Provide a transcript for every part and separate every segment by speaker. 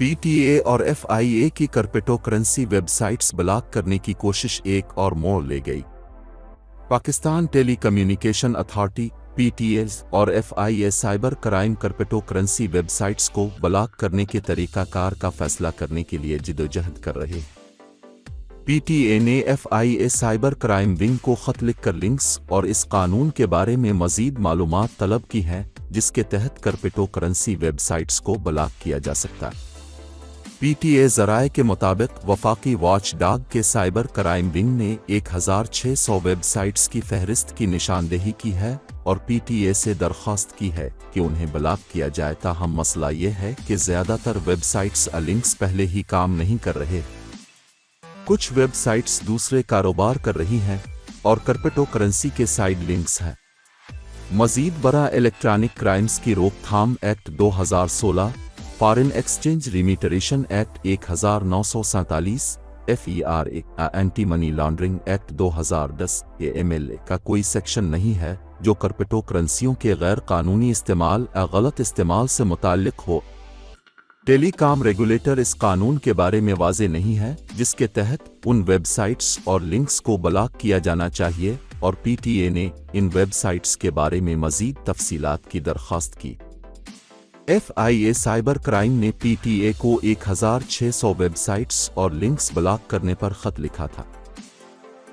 Speaker 1: PTA और FIA की crypto currency websites block करने की कोशिश एक और मोड़ ले गई। Pakistan telecommunication authority PTA और FIA cyber crime cryptocurrency websites को ब्लॉक करने के तरीकाकार का फैसला करने के लिए जिदोजहद कर रहे हैं। PTA ने FIA साइबर क्राइम विंग को खत लिखकर लिंक्स और इस कानून के बारे में मजीद मालूमात तलब की है जिसके तहत क्रिप्टो करेंसी वेबसाइट्स को ब्लॉक किया जा सकता है। PTA ज़राए के मुताबिक वफाकी वॉच डॉग के साइबर क्राइम विंग ने 1600 वेबसाइट्स की फहरिस्त की निशानदेही की है और PTA से दरख्वास्त की है कि उन्हें ब्लॉक किया जाए। ताहम मसला ये है कि ज़्यादातर वेबसाइट्स लिंक्स पहले ही काम नहीं कर रहे, कुछ वेबसाइट्स दूसरे कारोबार कर रही हैं और क्रिप्टो करेंसी के साइड लिंक्स हैं। मजीद बड़ा इलेक्ट्रॉनिक क्राइम्स की रोकथाम एक्ट 2016, फॉरेन एक्सचेंज रिमिटरेशन act 1947, FERA anti money laundering act 2010 AML का कोई सेक्शन नहीं है जो क्रिप्टो करेंसियों के गैर कानूनी इस्तेमाल या गलत इस्तेमाल से मुताल्लिक हो। टेलीकॉम रेगुलेटर इस कानून के बारे में वाज़ेह नहीं है जिसके तहत उन वेबसाइट्स और लिंक्स को ब्लॉक किया जाना चाहिए और PTA ने इन वेबसाइट्स के बारे में मजीद तफसीलात की दरख्वास्त की। FIA साइबर क्राइम ने PTA को 1600 वेबसाइट्स और लिंक्स ब्लॉक करने पर खत लिखा था।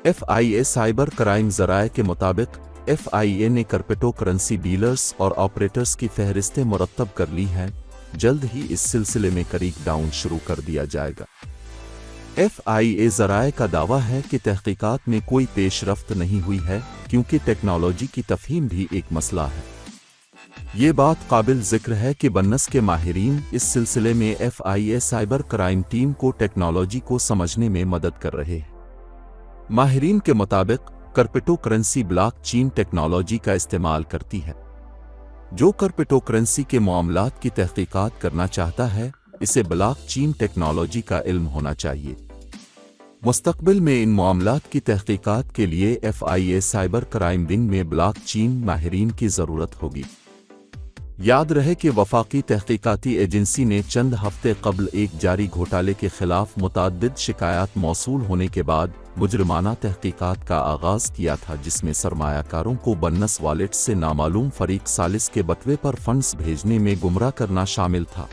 Speaker 1: FIA साइबर क्राइम ज़राए के मुताबिक FIA ने क्रिप्टो करेंसी डीलर्स और ऑपरेटर्स की फहरिस्तें मुरतब कर ली हैं। जल्द ही इस सिलसिले में क्रैकडाउन शुरू कर दिया जाएगा। FIA ज़राए का दावा है कि तहकीकात में कोई पेशरफ्त नहीं हुई है क्योंकि टेक्नोलॉजी की तफहीम भी एक मसला है। ये बात काबिल जिक्र है कि बनस के माहिरीन इस सिलसिले में FIA साइबर क्राइम टीम को टेक्नोलॉजी को समझने में मदद कर रहे हैं। माहिरीन के मुताबिक क्रिप्टो करेंसी ब्लॉकचेन टेक्नोलॉजी का इस्तेमाल करती है। जो क्रिप्टो करेंसी के मामलात की तहकीकात करना चाहता है इसे ब्लॉकचेन टेक्नोलॉजी का इल्म होना चाहिए। मुस्तकबिल में इन मामलात की तहकीकात के लिए FIA साइबर क्राइम विंग में ब्लॉकचेन माहिरीन की ज़रूरत होगी। याद रहे कि वफाकी तहकीकाती एजेंसी ने चंद हफ्ते कबल एक जारी घोटाले के खिलाफ मुतअद्दिद शिकायत मौसूल होने के बाद मुजरिमाना तहकीकात का आगाज़ किया था जिसमें सरमायाकारों को बनस वॉलेट से नामालूम फरीक सालिस के बटवे पर फंड्स भेजने में गुमराह करना शामिल था।